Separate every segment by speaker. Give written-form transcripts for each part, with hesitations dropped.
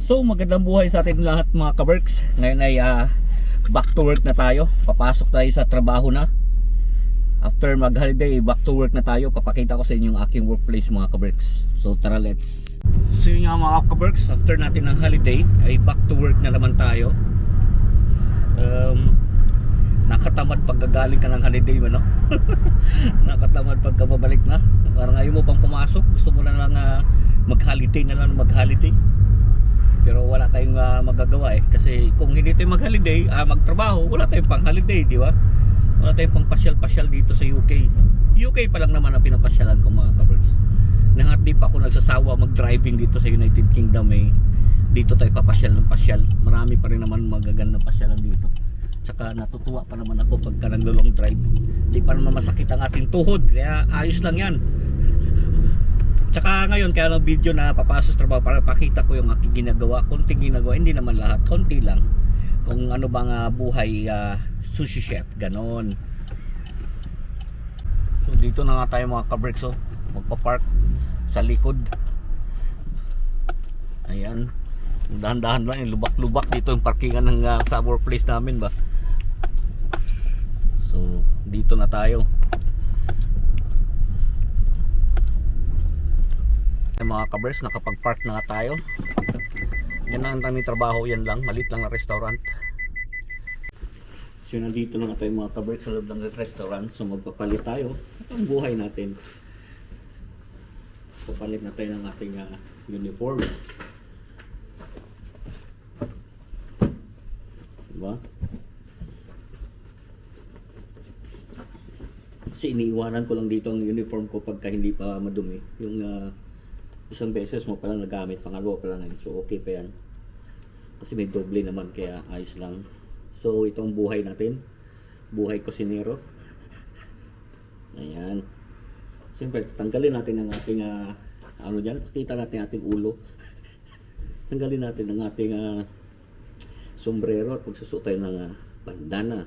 Speaker 1: So magandang buhay sa ating lahat mga kaberks. Ngayon ay back to work na tayo. Papasok tayo sa trabaho na. After mag holiday, back to work na tayo. Papakita ko sa inyo yung aking workplace mga kaberks. So tara, let's. So yun nga mga kaberks, after natin ng holiday ay back to work na naman tayo. Nakatamad pagkagaling ka ng holiday mo, no? Nakatamad pagka babalik na. Parang ayaw mo pang pumasok. Gusto mo lang mag-holiday na lang, mag-holiday. Pero wala tayong magagawa eh. Kasi kung hindi tayo mag-holiday, magtrabaho, wala tayong pang-holiday, di ba? Wala tayong pang-pasyal-pasyal dito sa UK. UK pa lang naman ang pinapasyalan ko mga kaberks. Nangat di pa ako nagsasawa mag-driving dito sa United Kingdom eh. Dito tayo papasyal ng pasyal. Marami pa rin naman magagandang pasyalan dito. Tsaka natutuwa pa naman ako pagka naglo-long drive. Di pa naman masakit ang ating tuhod. Kaya ayos lang yan. Tsaka ngayon kaya ng video na papasok sa trabaho para pakita ko yung aking ginagawa. Konting ginagawa, hindi naman lahat, konti lang. Kung ano bang buhay sushi chef, ganon. So dito na nga tayo mga kaberks, oh. Magpa-park sa likod. Ayan. Dahan-dahan lang, yung lubak-lubak dito yung parkingan ng sa workplace namin ba. So dito na tayo. Mga kabers, nakapag-park na nga tayo. Yan lang ang aming trabaho, yan lang, malit lang na restaurant. So nandito na nga tayo mga kabers sa loob ng restaurant. So magpapalit tayo. Ito ang buhay natin. Papalit na tayo ng ating uniform. Diba? Kasi iniiwanan ko lang dito ang uniform ko pagka hindi pa madumi. Yung isang beses mo palang nagamit, pangalawa pa lang ngayon. So okay pa yan. Kasi may doble naman kaya ayos lang. So ito ang buhay natin. Buhay kusinero. Ayan. Siyempre tanggalin natin ang ating ano dyan. Pakita natin ating ulo. Tanggalin natin ang ating sombrero at magsusuot tayo ng bandana.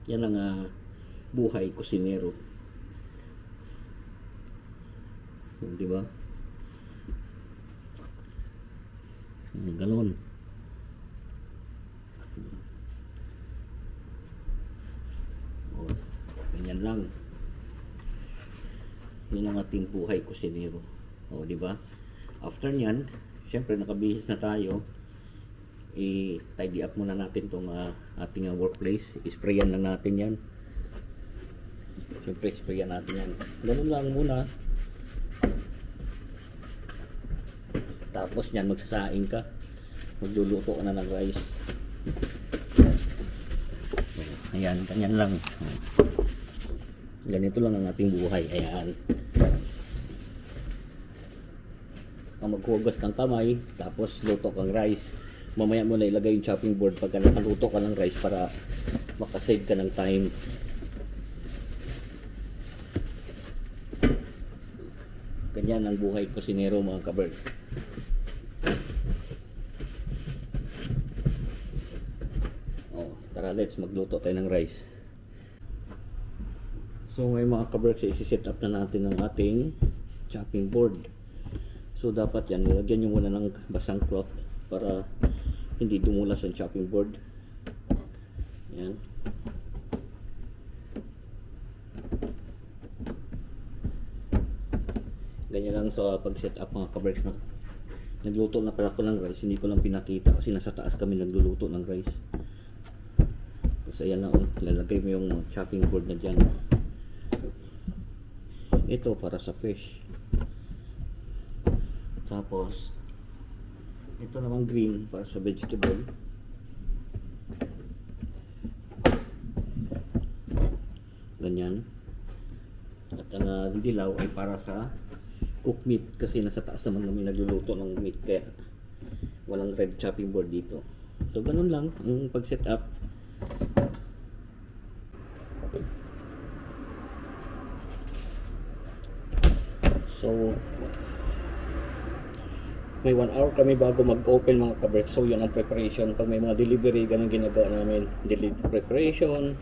Speaker 1: Yan ang buhay kusinero. Di ba? Ganon. O, ganyan lang. Yun ang ating buhay kusinero. O, di ba? After nyan, syempre nakabihis na tayo. I-tidy up muna natin tong ating workplace. I-sprayan lang natin yan. Syempre, sprayan natin yan. Ganun lang muna. Tapos yan, magsasaing ka. Magluluto ka na ng rice. Ayan, ganyan lang. Ganito lang ang ating buhay. Ayan. Maghugas kang kamay, tapos luto kang rice. Mamaya mo na ilagay yung chopping board pagka nakaluto ka ng rice para makasave ka ng time. Ganyan ang buhay kusinero mga kaberks. Tara, let's magluto tayo ng rice. So ngayon mga kaberks, isi-set up na natin ang ating chopping board. So dapat yan, nilagyan nyo muna ng basang cloth para hindi dumulas ang chopping board. Yan. Ganyan lang sa pag-set up mga kaberks na. Nagluto na pala ako ng rice, hindi ko lang pinakita kasi nasa taas kami nagluluto ng rice. So ayan na, lalagay mo yung chopping board na dyan. Ito para sa fish. Tapos ito naman green para sa vegetable. Ganyan. At ang dilaw ay para sa cooked meat kasi nasa taas naman kami nagluluto ng meat kaya walang red chopping board dito. So ganun lang ang pag-set up. So may 1 hour kami bago mag-open mga kaberks. So yun ang preparation. Pag may mga delivery, ganun ginagawa namin. Delivery preparation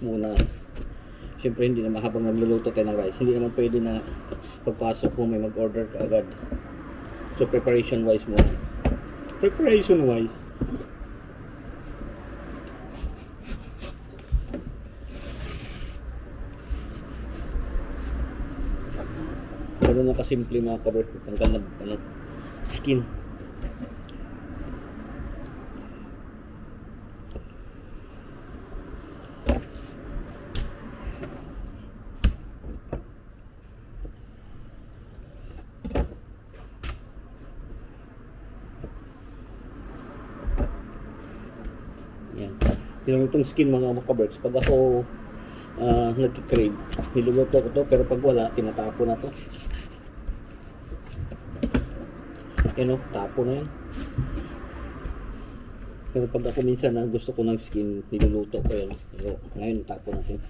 Speaker 1: muna. Siyempre hindi naman habang nagluluto tayo ng rice, hindi naman pwede na pagpasok mo may mag-order ka agad. So preparation wise mo. Preparation wise. Ganun na kasimple mga kabreks. Tanggal na skin. Yan. Yung itong skin mga kabreks, pag ako nagkikrave, niluluto ko to, pero pag wala, tinatapo na to. Yan o, tapo na yan. Pero pag ako minsan gusto ko ng skin, niluluto ko yan. Pero ngayon, tapo natin.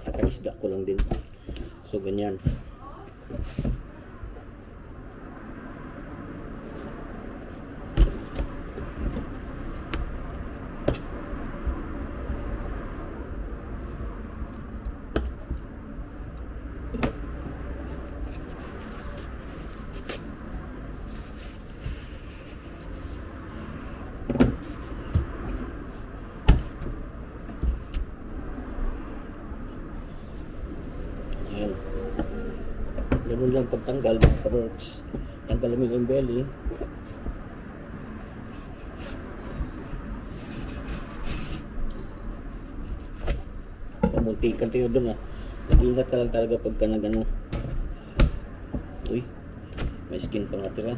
Speaker 1: Kakaisda ko lang din. So, ganyan. Ayan. Ganun lang pagtanggal mga kabreks. Tanggalin mo yung belly. Muntikan tayo dun Nag-ingat ka lang talaga pagka nag Uy, may skin pang natira.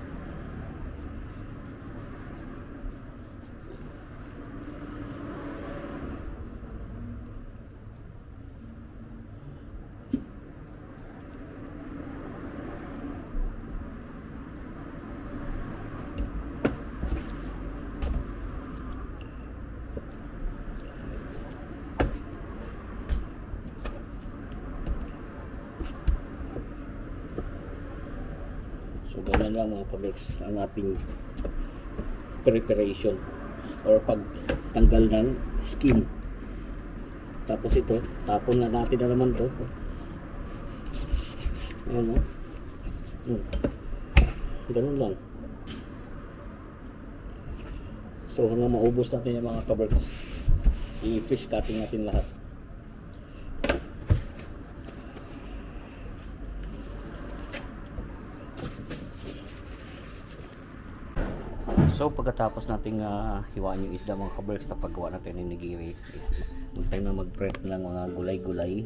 Speaker 1: So ganun lang mga kabreks ang ating preparation or pagtanggal ng skin. Tapos ito, tapon na natin na naman to. Ayan ganun lang. So hanggang maubos natin yung mga kabreks, i-fish cutting natin lahat. So pagkatapos nating hiwain yung isda mga kabreks, na paggawa natin ng nigiri, mag-time na mag-prep ng mga gulay-gulay.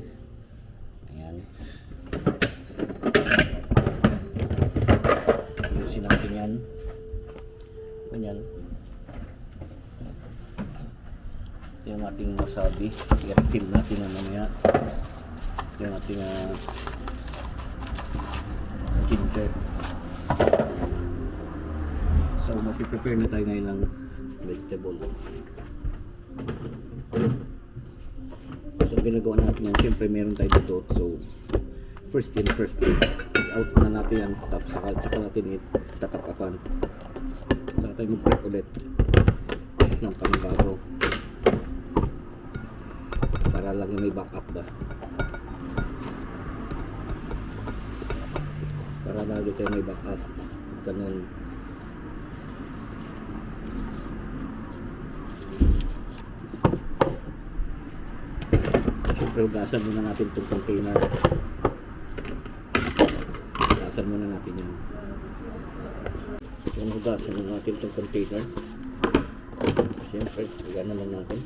Speaker 1: Ayan. Ayusin natin yan. Ganyan. Yung ating wasabi, i-refill natin na mamaya. Yung ating ginger. So mag-prepare na tayo ngayon ng vegetable. So ginagawa natin yan, siyempre meron tayo dito. So first in, first out na natin yan. Tapos saka natin itatapakan. Saka tayo mag-prep ulit ng panibago para lang may backup ba, para lagi tayo may backup. Ganun. Siyempre hugasan muna natin itong container. Hugasan muna natin yan. So hugasan muna natin itong container. Siyempre hugasan lang natin.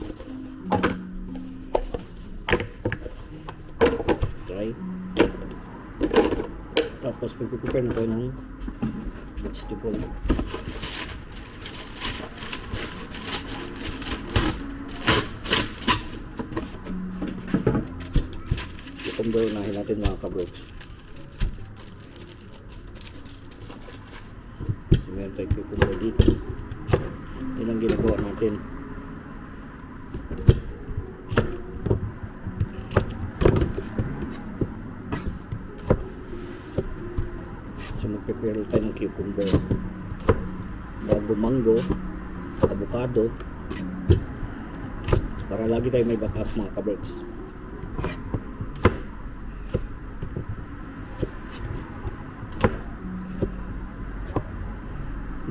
Speaker 1: Dry. Tapos prepare na tayo ng vegetable. Cucumber unahin natin mga kabreks. So meron tayong cucumber dito. Yan ang ginagawa natin. So mag-prepare tayo ng cucumber, bago mango, avocado, para lagi tayo may backup mga kabreks.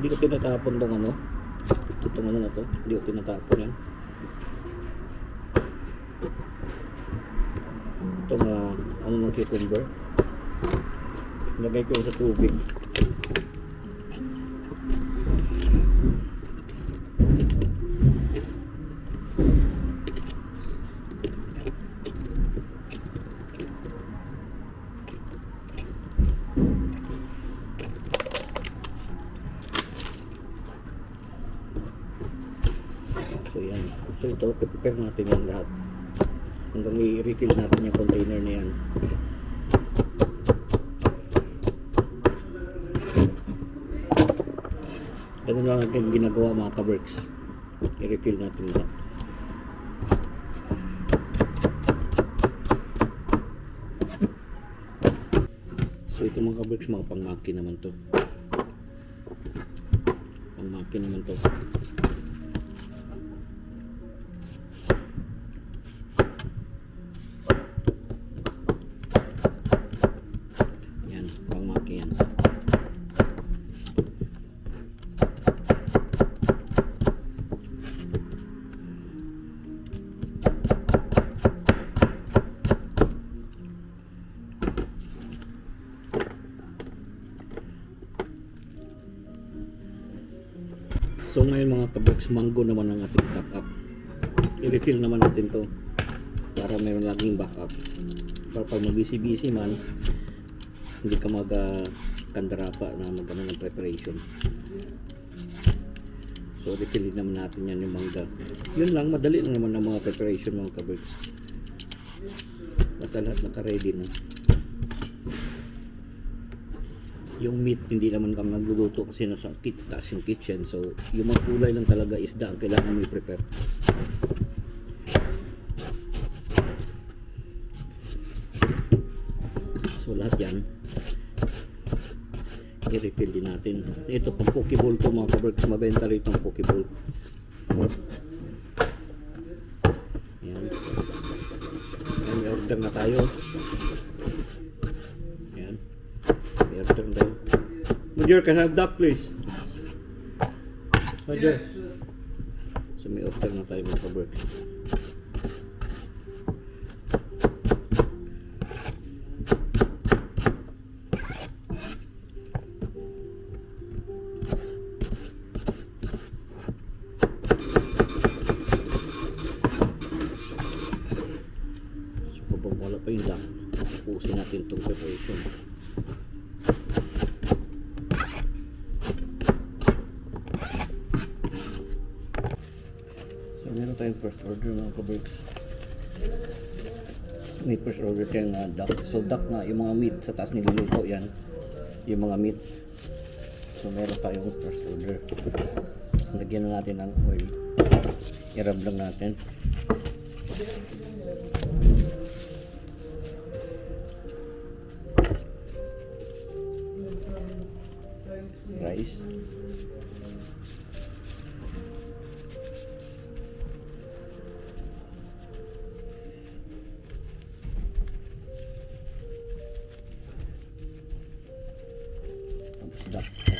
Speaker 1: Hindi ko tinatapon tong ano. Itong ano na to. Hindi ko tinatapon yan. Itong ano ng cucumber. Lagay ko yun sa tubig. So yan. So ito, prepare natin yan lahat. Hanggang i-refill natin yung container na yan. Ganun lang natin ginagawa mga ka-works. I-refill natin lahat. So ito mga ka-works, mga pang-maki naman to. Pang-maki naman to. Yan, pang-maki yan. So ngayon mga ka-box, mango naman ang ating top up. I-refill naman natin to para mayroon laging backup. Para pag mag-busy-busy man, hindi ka mag-kandarapa na mag-ano ng preparation. So refill naman natin yan yung mangga. Yun lang, madali lang naman ang mga preparation mga ka-box. Basta lahat naka-ready na. Yung meat, hindi naman kami nagluluto kasi nasa taas yung kitchen. So, yung mga kulay lang talaga isda ang kailangan mo i-prepare. So, lahat yan i-refill din natin. Ito, pang poke bowl to mga ka-works. Mabenta rito ang poke bowl. Yan. Yan, may order na tayo. Yan. May order na tayo. Major, can I have duck please? Major. So may order na tayo mga ka-works. So kapag wala pa yung duck, tapusin natin itong preparation. Meron tayong first order mga ka-works. May first order tayong duck. So duck nga, yung mga meat sa taas niluluto yan. Yung mga meat. So meron tayong first order. Lagyan na natin ng oil. I-rub lang natin. Rice.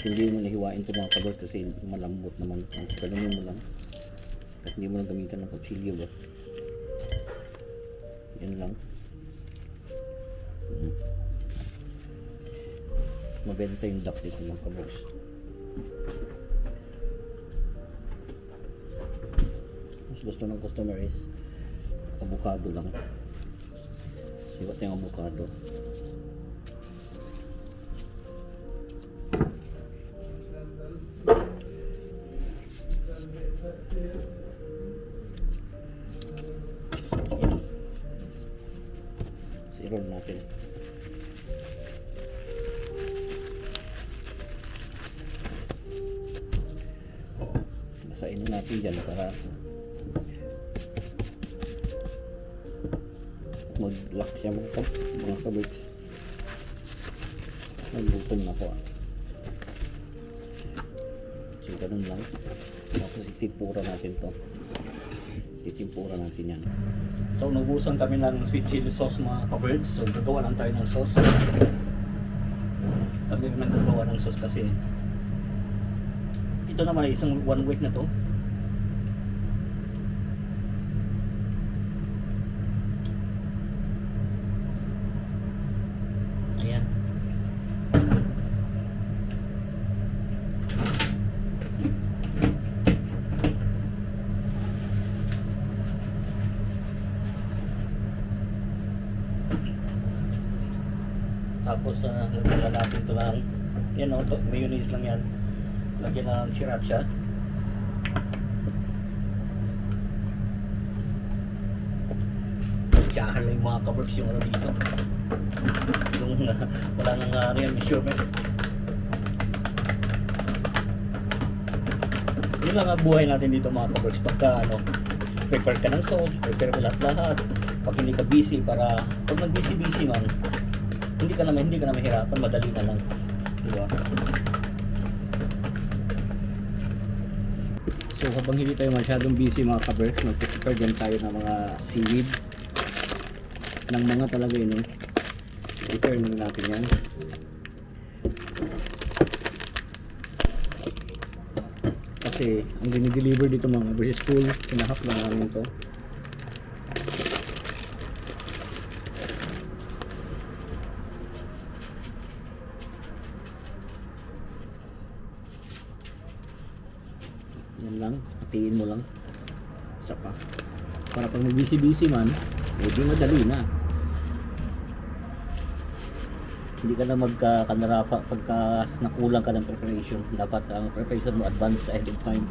Speaker 1: At hindi mo nahiwain ito mga ka-works kasi malambot naman. Galunin mo lang. At hindi mo na gamitan ng kutsilyo ba. Yan lang. Mabenta yung duck dito mga ka-works. Mas gusto ng customer is avocado lang. Siwat yung avocado. I-roll natin. Basahin natin dyan para mag-lock siya mga ka-works. Naglutom na po. So ganun lang. Tapos itipura natin to. Titimpura natin yan. So nagubusan kami ng sweet chili sauce mga ka-birds. So gagawa lang tayo ng sauce. Kami nagagawa ng sauce kasi Ito naman ay isang 1 week na to. Ayan. Tapos lagyan natin ito ng yan o, mayonnaise lang yan. Lagyan na ng sriracha. Tsahan lang yung mga covers yung ano dito. Yung wala nang ano yan, measurement. Yun lang ang buhay natin dito mga covers. Pagka ano, prepare ka ng sauce, prepare mo lahat-lahat. Pag hindi ka busy, para pag nag-busy-busy man, hindi ka na mahirapan, madali na lang. Diba? So habang hindi tayo masyadong busy mga kabers, mag-prepare din tayo ng mga seaweed. Ng mga talaga yun. Prepare na natin yan. Kasi ang dinideliver dito mga kabers is full. Sinahap lang namin ito. Yan lang, hatiin mo lang. Isa pa. Para pag busy-busy man, medyo madali na. Hindi ka na magkakanarapa pagka nakulang ka ng preparation. Dapat ang preparation mo advance ahead of time.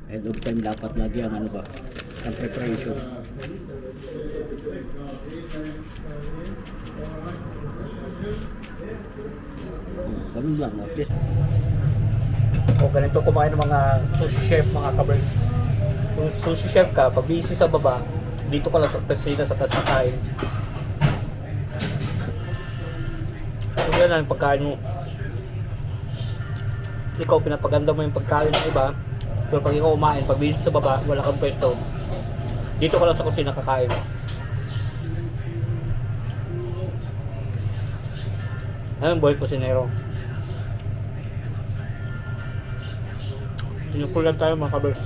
Speaker 1: Ahead of time dapat lagi ang ano ba, ang preparation. Ganun lang, at least. O ganito kumain ng mga sushi chef mga kabers. Kung sushi chef ka, pag busy sa baba, dito ka lang sa kusina sa kain. Kung yan ang pagkain mo, ikaw pinapaganda mo yung pagkain ng iba. Pero pag ikaw kumain, pag busy sa baba, wala kang pwesto, dito ka lang sa kusina kakain. Ayun, boy kusinero. Pinupulan tayo mga kabers.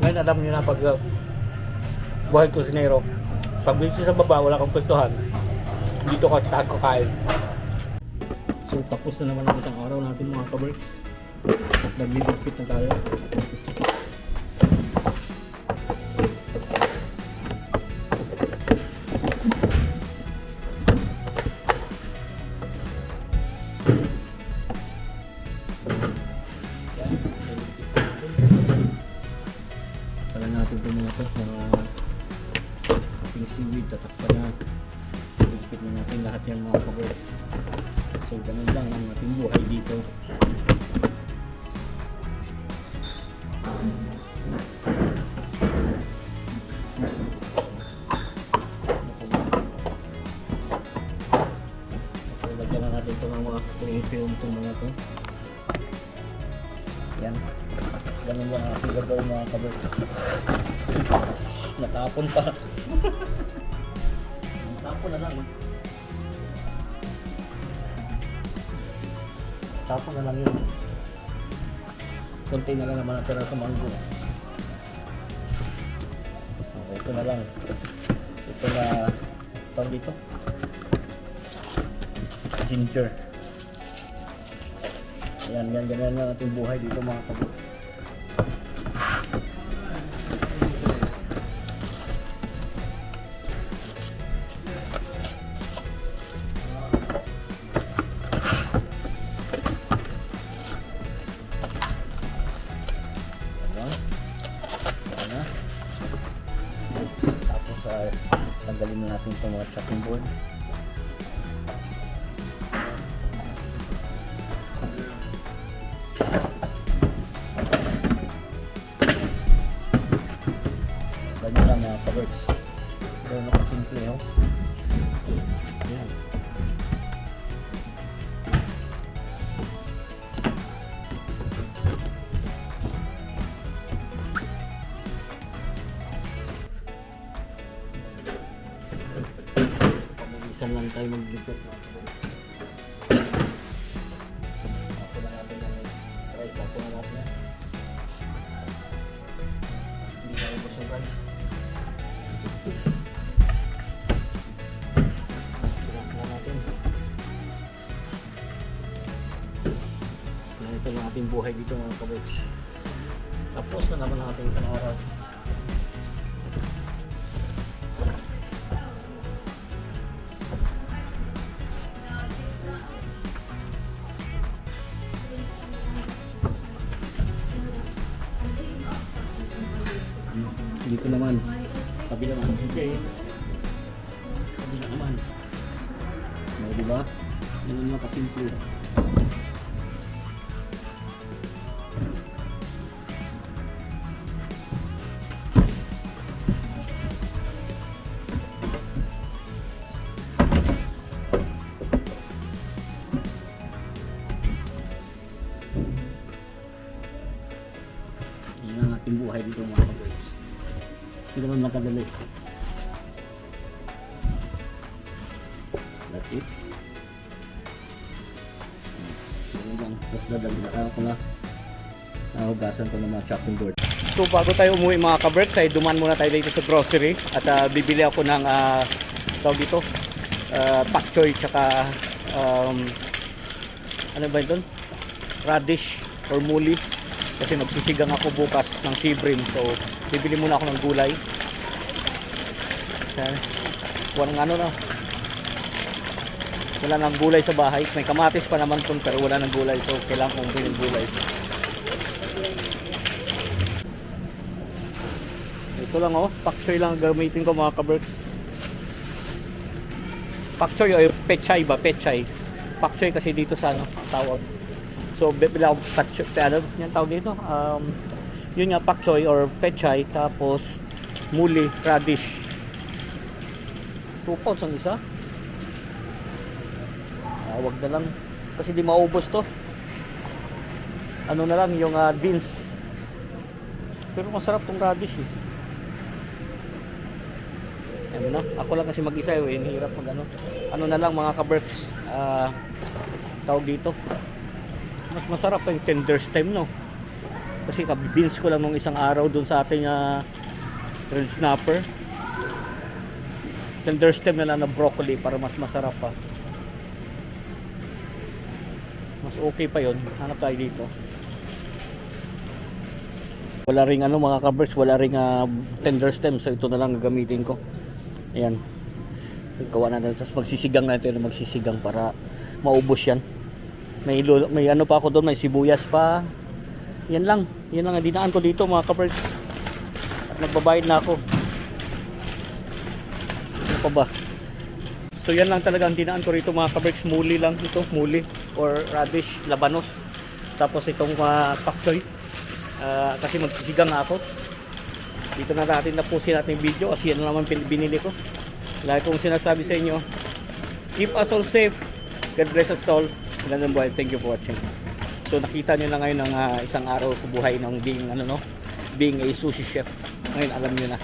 Speaker 1: Ngayon alam nyo na pag buhay kusinero, pag busy sa baba, wala kang pwestuhan, dito ka sa kakain. So tapos na naman ang isang araw natin mga kabers. Nagligupit na tayo. Pala natin ito mga ito, mga ating seaweed, tatakpan na. Ligpit na natin lahat yan mga kabers. So ganun lang ang ating buhay dito. So lagyan na natin ito ng mga film itong mga ito. Yan. Ganun lang ang ating gagawin mga kabers. Natapon pa. Natapon na lang. Tapon na lang yun. Kunti na lang naman natira sa mango. Okay, ito na lang. Ito na tawag dito. Ginger. Ayan, ganyan lang ating buhay dito mga kabos. Tanggalin na natin itong mga chopping board. Ganyan lang mga ka-works. Ganyan lang kasimple oh. Ayan. minsan lang tayo magligpit. Ako na natin ng rice. Ako na natin yan. Hindi tayo gusto ng rice. Tingnan natin. Ito yung ating buhay dito mga kaboys. Tapos na naman natin isang araw. Dito naman, kabila naman. Okay. Kabila naman. O, diba? Yan naman kasimple. Yan ang ating buhay dito mga kaboys. Hindi naman makadali. That's it. Ganun lang. Tapos dadagdagan ko na. Nahugasan ko ng mga chopping board. So bago tayo umuwi mga ka-Berks, ay duman muna tayo dito sa grocery. At bibili ako ng tawag dito, pak choy tsaka ano ba ito? Radish or muli. Kasi magsisigang ako bukas ng sibrim. So bibili muna ako ng gulay. Walang ano na. Wala nang gulay sa bahay. May kamatis pa naman dun pero wala nang gulay. So kailangan kong bilhin gulay. Ito lang oh. Pakchoy lang gamitin ko mga ka-Berks. Pakchoy o pechay ba? Pechay. Pakchoy kasi dito sa ano, tawag. So bibili ako pakchoy. Ano yan tawag dito? Yun nga pakchoy or pechay. Tapos muli, radish. 2 pounds ang isa. Wag na lang. Kasi di maubos to. Ano na lang yung beans. Pero masarap tong radish eh. Ano na? Ako lang kasi mag-isa eh. Hirap mag ano. Ano na lang mga ka-Berks. Tawag dito. Mas masarap pa yung tender stem no. Kasi beans ko lang nung isang araw dun sa ating red snapper. Tender stem na lang na broccoli para mas masarap pa. Mas okay pa yun. Hanap tayo dito. Wala ring ano mga ka-Berks, wala ring tender stem. So ito na lang gagamitin ko. Ayan. Gawa natin. Tapos magsisigang natin. Magsisigang para maubos yan. May ano pa ako doon. May sibuyas pa. Yan lang. Yan lang ang dinaan ko dito mga ka-Berks. At nagbabayad na ako. Ano pa ba? So yan lang talaga ang dinaan ko rito mga ka-Berks. Muli lang ito. Muli or radish, labanos. Tapos itong pakchoy. Kasi magsisigang ako. Dito na natin tapusin natin yung video kasi yan naman binili ko. Lagi kong sinasabi sa inyo, keep us all safe. God bless us all. Magandang buhay. Thank you for watching. So nakita nyo na ngayon ng isang araw sa buhay ng being a sushi chef. Ngayon alam nyo na.